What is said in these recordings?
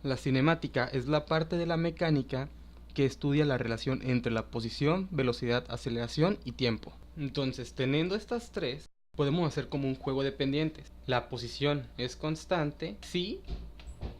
La cinemática es la parte de la mecánica que estudia la relación entre la posición, velocidad, aceleración y tiempo. Entonces, teniendo estas tres, podemos hacer como un juego de pendientes. La posición es constante si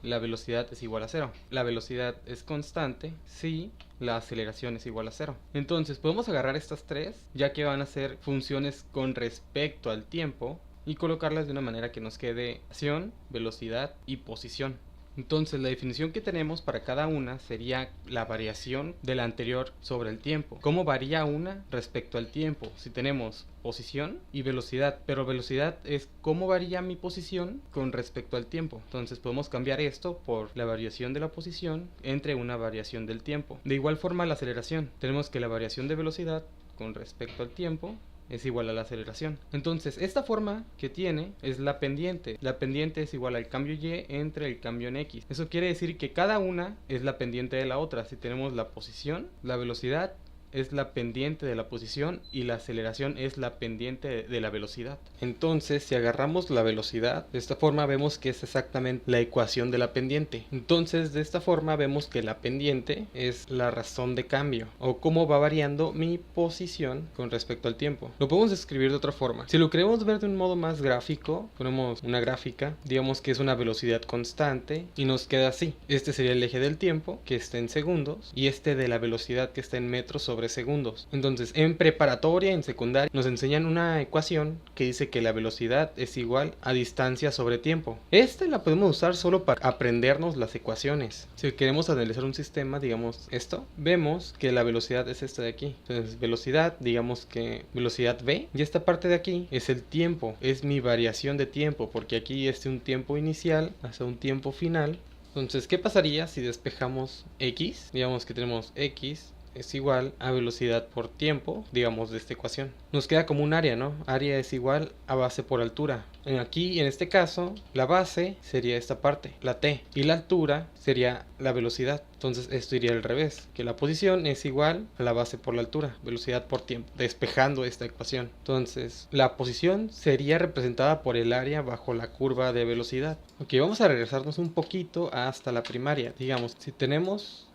la velocidad es igual a cero. La velocidad es constante si la aceleración es igual a cero. Entonces, podemos agarrar estas tres, ya que van a ser funciones con respecto al tiempo, y colocarlas de una manera que nos quede acción, velocidad y posición. Entonces la definición que tenemos para cada una sería la variación de la anterior sobre el tiempo. ¿Cómo varía una respecto al tiempo? Si tenemos posición y velocidad, pero velocidad es cómo varía mi posición con respecto al tiempo. Entonces podemos cambiar esto por la variación de la posición entre una variación del tiempo. De igual forma la aceleración. Tenemos que la variación de velocidad con respecto al tiempo es igual a la aceleración. Entonces, esta forma que tiene es la pendiente. La pendiente es igual al cambio y entre el cambio en x. Eso quiere decir que cada una es la pendiente de la otra. Si tenemos la posición, la velocidad es la pendiente de la posición y la aceleración es la pendiente de la velocidad. Entonces, si agarramos la velocidad, de esta forma vemos que es exactamente la ecuación de la pendiente. Entonces, de esta forma vemos que la pendiente es la razón de cambio o cómo va variando mi posición con respecto al tiempo. Lo podemos escribir de otra forma. Si lo queremos ver de un modo más gráfico, ponemos una gráfica, digamos que es una velocidad constante y nos queda así. Este sería el eje del tiempo, que está en segundos, y este de la velocidad, que está en metros sobre segundos. Entonces, en preparatoria, en secundaria, nos enseñan una ecuación que dice que la velocidad es igual a distancia sobre tiempo. Esta la podemos usar solo para aprendernos las ecuaciones. Si queremos analizar un sistema, digamos esto, vemos que la velocidad es esta de aquí. Entonces, velocidad, digamos que velocidad v, y esta parte de aquí es el tiempo, es mi variación de tiempo, porque aquí es un tiempo inicial hasta un tiempo final. Entonces, ¿qué pasaría si despejamos x? Digamos que tenemos x es igual a velocidad por tiempo, digamos, de esta ecuación. Nos queda como un área, ¿no? Área es igual a base por altura. Aquí, en este caso, la base sería esta parte, la t, y la altura sería la velocidad. Entonces esto iría al revés, que la posición es igual a la base por la altura, velocidad por tiempo, despejando esta ecuación. Entonces la posición sería representada por el área bajo la curva de velocidad. Ok, vamos a regresarnos un poquito hasta la primaria. Digamos, si tenemos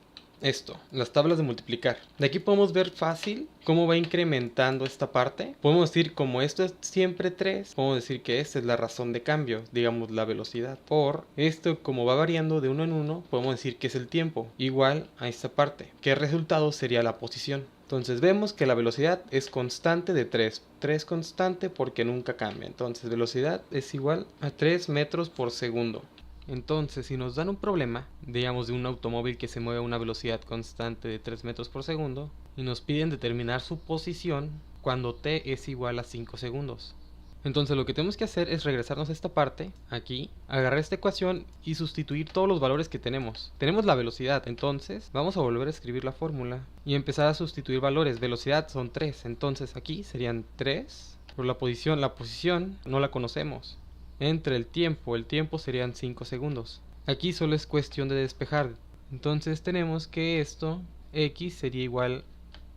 esto, las tablas de multiplicar. De aquí podemos ver fácil cómo va incrementando esta parte. Podemos decir, como esto es siempre 3, podemos decir que esta es la razón de cambio, digamos la velocidad. Por esto, como va variando de uno en uno, podemos decir que es el tiempo, igual a esta parte, que el resultado sería la posición. Entonces vemos que la velocidad es constante de 3. 3 constante porque nunca cambia. Entonces velocidad es igual a 3 metros por segundo. Entonces, si nos dan un problema, digamos de un automóvil que se mueve a una velocidad constante de 3 metros por segundo, y nos piden determinar su posición cuando t es igual a 5 segundos. Entonces lo que tenemos que hacer es regresarnos a esta parte, aquí, agarrar esta ecuación y sustituir todos los valores que tenemos. Tenemos la velocidad, entonces vamos a volver a escribir la fórmula y empezar a sustituir valores. Velocidad son 3, entonces aquí serían 3, por la posición no la conocemos. Entre el tiempo serían 5 segundos. Aquí solo es cuestión de despejar. Entonces tenemos que esto, x sería igual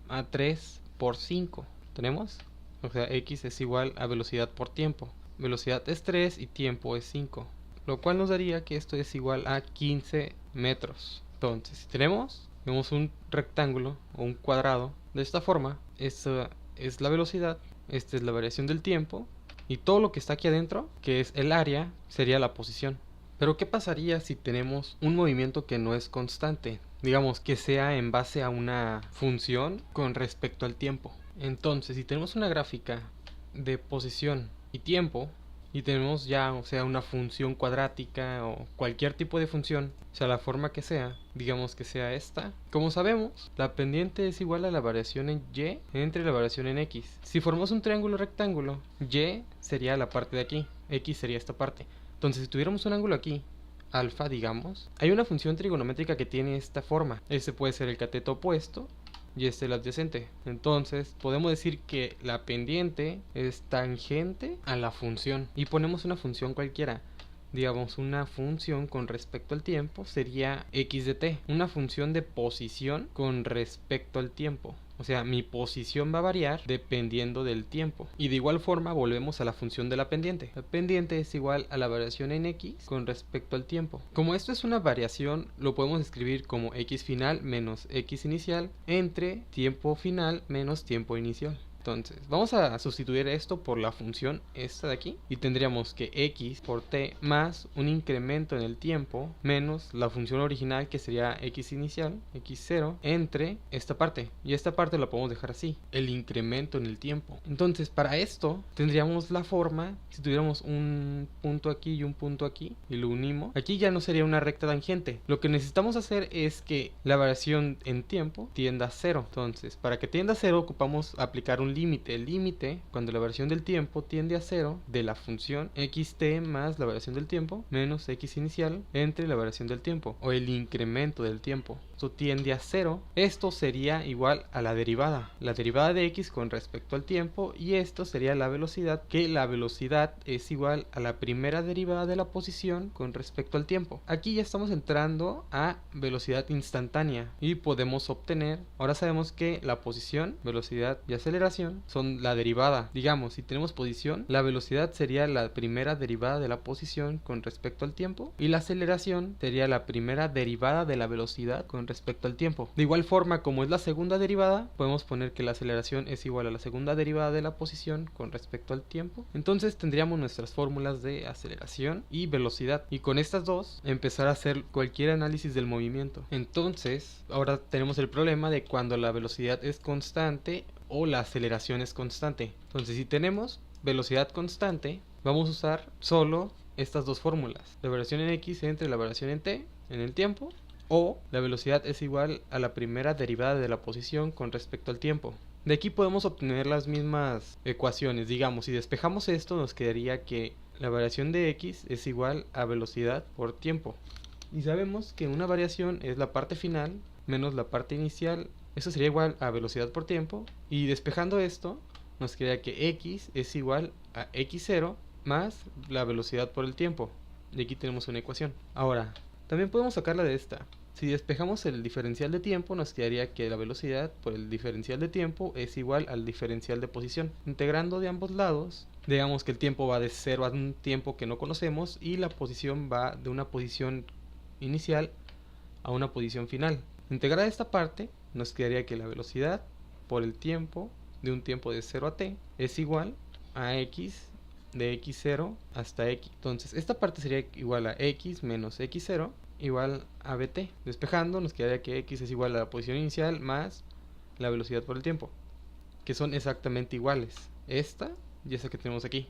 a 3 por 5. ¿Tenemos? O sea, x es igual a velocidad por tiempo. Velocidad es 3 y tiempo es 5. Lo cual nos daría que esto es igual a 15 metros. Entonces, si vemos un rectángulo o un cuadrado de esta forma. Esta es la velocidad, esta es la variación del tiempo. Y todo lo que está aquí adentro, que es el área, sería la posición. Pero ¿qué pasaría si tenemos un movimiento que no es constante? Digamos que sea en base a una función con respecto al tiempo. Entonces, si tenemos una gráfica de posición y tiempo, y tenemos ya, o sea, una función cuadrática o cualquier tipo de función, o sea, la forma que sea, digamos que sea esta. Como sabemos, la pendiente es igual a la variación en y entre la variación en x. Si formamos un triángulo rectángulo, y sería la parte de aquí, x sería esta parte. Entonces, si tuviéramos un ángulo aquí, alfa, digamos, hay una función trigonométrica que tiene esta forma. Este puede ser el cateto opuesto y este el adyacente. Entonces podemos decir que la pendiente es tangente a la función. Y ponemos una función cualquiera. Digamos, una función con respecto al tiempo sería x de t. Una función de posición con respecto al tiempo. O sea, mi posición va a variar dependiendo del tiempo. Y de igual forma volvemos a la función de la pendiente. La pendiente es igual a la variación en x con respecto al tiempo. Como esto es una variación, lo podemos escribir como x final menos x inicial entre tiempo final menos tiempo inicial. Entonces, vamos a sustituir esto por la función esta de aquí y tendríamos que x por t más un incremento en el tiempo menos la función original que sería x inicial, x0, entre esta parte. Y esta parte la podemos dejar así, el incremento en el tiempo. Entonces, para esto tendríamos la forma, si tuviéramos un punto aquí y un punto aquí y lo unimos, aquí ya no sería una recta tangente. Lo que necesitamos hacer es que la variación en tiempo tienda a 0. Entonces, para que tienda a 0 ocupamos aplicar un límite. El límite, cuando la variación del tiempo tiende a 0, de la función xt más la variación del tiempo menos x inicial entre la variación del tiempo, o el incremento del tiempo. Esto tiende a 0. Esto sería igual a la derivada de x con respecto al tiempo, y esto sería la velocidad, que la velocidad es igual a la primera derivada de la posición con respecto al tiempo. Aquí ya estamos entrando a velocidad instantánea y podemos obtener, ahora sabemos que la posición, velocidad y aceleración son la derivada. Digamos, si tenemos posición, la velocidad sería la primera derivada de la posición con respecto al tiempo, y la aceleración sería la primera derivada de la velocidad con respecto al tiempo. De igual forma, como es la segunda derivada, podemos poner que la aceleración es igual a la segunda derivada de la posición con respecto al tiempo. Entonces tendríamos nuestras fórmulas de aceleración y velocidad, y con estas dos empezar a hacer cualquier análisis del movimiento. Entonces ahora tenemos el problema de cuando la velocidad es constante o la aceleración es constante. Entonces, si tenemos velocidad constante, vamos a usar solo estas dos fórmulas: la variación en x entre la variación en t en el tiempo, o la velocidad es igual a la primera derivada de la posición con respecto al tiempo. De aquí podemos obtener las mismas ecuaciones. Digamos, si despejamos esto, nos quedaría que la variación de x es igual a velocidad por tiempo. Y sabemos que una variación es la parte final menos la parte inicial. Eso sería igual a velocidad por tiempo. Y despejando esto, nos queda que x es igual a x0 más la velocidad por el tiempo. Y aquí tenemos una ecuación. Ahora, también podemos sacarla de esta. Si despejamos el diferencial de tiempo, nos quedaría que la velocidad por el diferencial de tiempo es igual al diferencial de posición. Integrando de ambos lados, digamos que el tiempo va de 0 a un tiempo que no conocemos, y la posición va de una posición inicial a una posición final. Integrada esta parte, nos quedaría que la velocidad por el tiempo de un tiempo de 0 a t es igual a x de x0 hasta x. Entonces esta parte sería igual a x menos x0 igual a bt. Despejando, nos quedaría que x es igual a la posición inicial más la velocidad por el tiempo, que son exactamente iguales, esta y esa que tenemos aquí.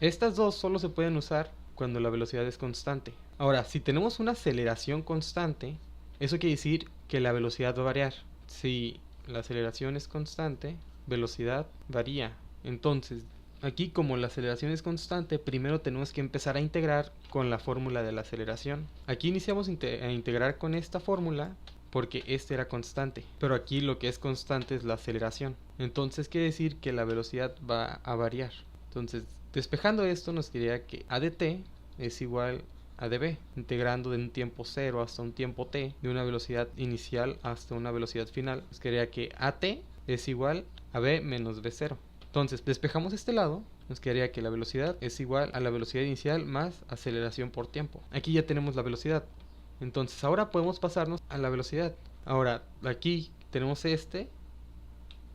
Estas dos solo se pueden usar cuando la velocidad es constante. Ahora, si tenemos una aceleración constante, eso quiere decir que la velocidad va a variar. Si la aceleración es constante, velocidad varía. Entonces, aquí como la aceleración es constante, primero tenemos que empezar a integrar con la fórmula de la aceleración. Aquí iniciamos a integrar con esta fórmula porque este era constante, pero aquí lo que es constante es la aceleración. Entonces quiere decir que la velocidad va a variar. Entonces, despejando esto, nos quedaría que a de t es igual a db, integrando de un tiempo 0 hasta un tiempo t, de una velocidad inicial hasta una velocidad final. Nos quedaría que at es igual a b menos b0. Entonces, despejamos este lado, nos quedaría que la velocidad es igual a la velocidad inicial más aceleración por tiempo. Aquí ya tenemos la velocidad. Entonces, ahora podemos pasarnos a la velocidad. Ahora, aquí tenemos este,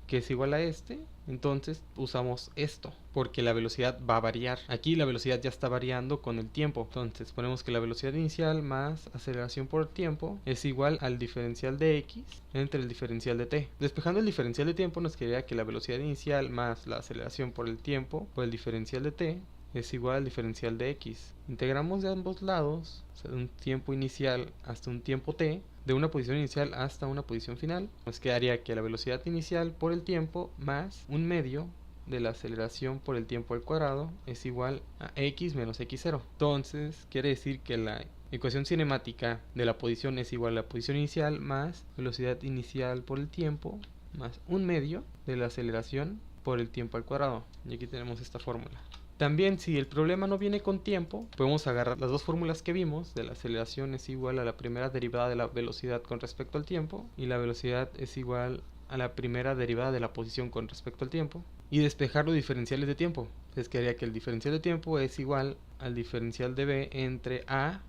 que es igual a este. Entonces usamos esto, porque la velocidad va a variar. Aquí la velocidad ya está variando con el tiempo. Entonces ponemos que la velocidad inicial más aceleración por tiempo es igual al diferencial de x entre el diferencial de t. Despejando el diferencial de tiempo, nos quedaría que la velocidad inicial más la aceleración por el tiempo por el diferencial de t es igual al diferencial de x. Integramos de ambos lados, o sea, de un tiempo inicial hasta un tiempo t, de una posición inicial hasta una posición final. Nos quedaría que la velocidad inicial por el tiempo más un medio de la aceleración por el tiempo al cuadrado es igual a x menos x0. Entonces quiere decir que la ecuación cinemática de la posición es igual a la posición inicial más velocidad inicial por el tiempo más un medio de la aceleración por el tiempo al cuadrado. Y aquí tenemos esta fórmula. También, si el problema no viene con tiempo, podemos agarrar las dos fórmulas que vimos. De la aceleración es igual a la primera derivada de la velocidad con respecto al tiempo, y la velocidad es igual a la primera derivada de la posición con respecto al tiempo y despejar los diferenciales de tiempo. Entonces quedaría que el diferencial de tiempo es igual al diferencial de b entre a,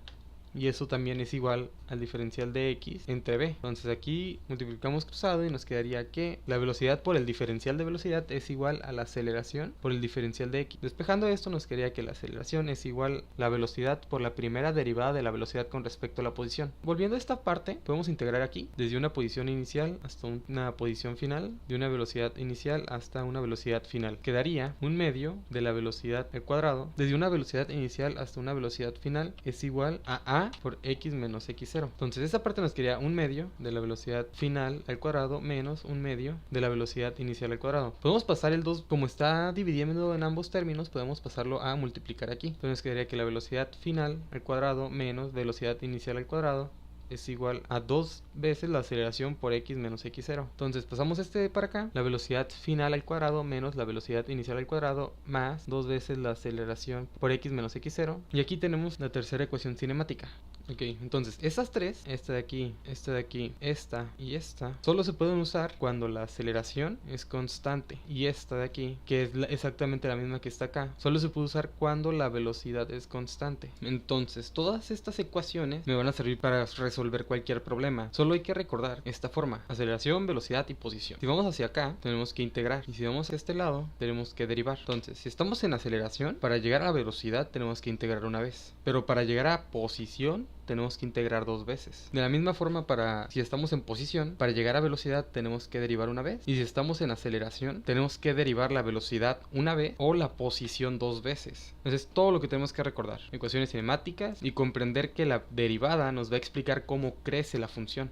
y eso también es igual al diferencial de x entre b. Entonces aquí multiplicamos cruzado y nos quedaría que la velocidad por el diferencial de velocidad es igual a la aceleración por el diferencial de x. Despejando esto nos quedaría que la aceleración es igual a la velocidad por la primera derivada de la velocidad con respecto a la posición. Volviendo a esta parte, podemos integrar aquí desde una posición inicial hasta una posición final, de una velocidad inicial hasta una velocidad final. Quedaría un medio de la velocidad al cuadrado desde una velocidad inicial hasta una velocidad final es igual a por x menos x0. Entonces esta parte nos quedaría un medio de la velocidad final al cuadrado menos un medio de la velocidad inicial al cuadrado. Podemos pasar el 2, como está dividiendo en ambos términos, podemos pasarlo a multiplicar aquí. Entonces nos quedaría que la velocidad final al cuadrado menos velocidad inicial al cuadrado es igual a 2 veces la aceleración por x menos x0. Entonces pasamos este para acá, la velocidad final al cuadrado menos la velocidad inicial al cuadrado más 2 veces la aceleración por x menos x0. Y aquí tenemos la tercera ecuación cinemática. Ok, entonces estas tres, esta de aquí, esta y esta, solo se pueden usar cuando la aceleración es constante. Y esta de aquí, que es exactamente la misma que está acá, solo se puede usar cuando la velocidad es constante. Entonces todas estas ecuaciones me van a servir para resolver cualquier problema. Solo hay que recordar esta forma: aceleración, velocidad y posición. Si vamos hacia acá, tenemos que integrar. Y si vamos a este lado, tenemos que derivar. Entonces, si estamos en aceleración, para llegar a la velocidad tenemos que integrar una vez. Pero para llegar a posición, tenemos que integrar 2 veces. De la misma forma, si estamos en posición, para llegar a velocidad tenemos que derivar una vez. Y si estamos en aceleración, tenemos que derivar la velocidad una vez o la posición 2 veces. Entonces, todo lo que tenemos que recordar: ecuaciones cinemáticas y comprender que la derivada nos va a explicar cómo crece la función.